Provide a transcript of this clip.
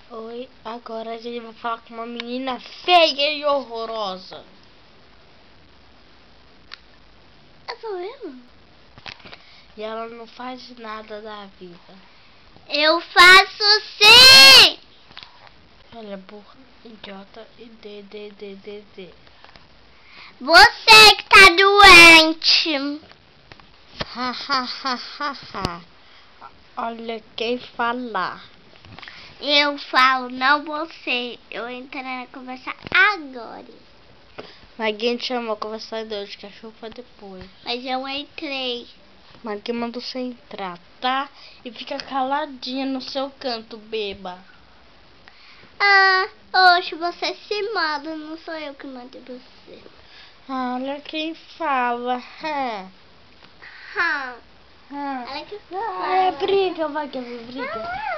Oi, agora a gente vai falar com uma menina feia e horrorosa. Eu sou eu? E ela não faz nada da vida. Eu faço sim! Ela é burra, idiota e D. Você que tá doente. Ha. Olha quem fala. Eu falo, não você. Eu entrei na conversa agora. Mas quem te chamou a conversar de hoje? Cachorro pra depois. Mas eu entrei. Mas quem mandou você entrar, tá? E fica caladinha no seu canto, beba. Oxe, você se manda, não sou eu que mando você. Olha quem fala. Olha que fala. É briga, vai que é briga.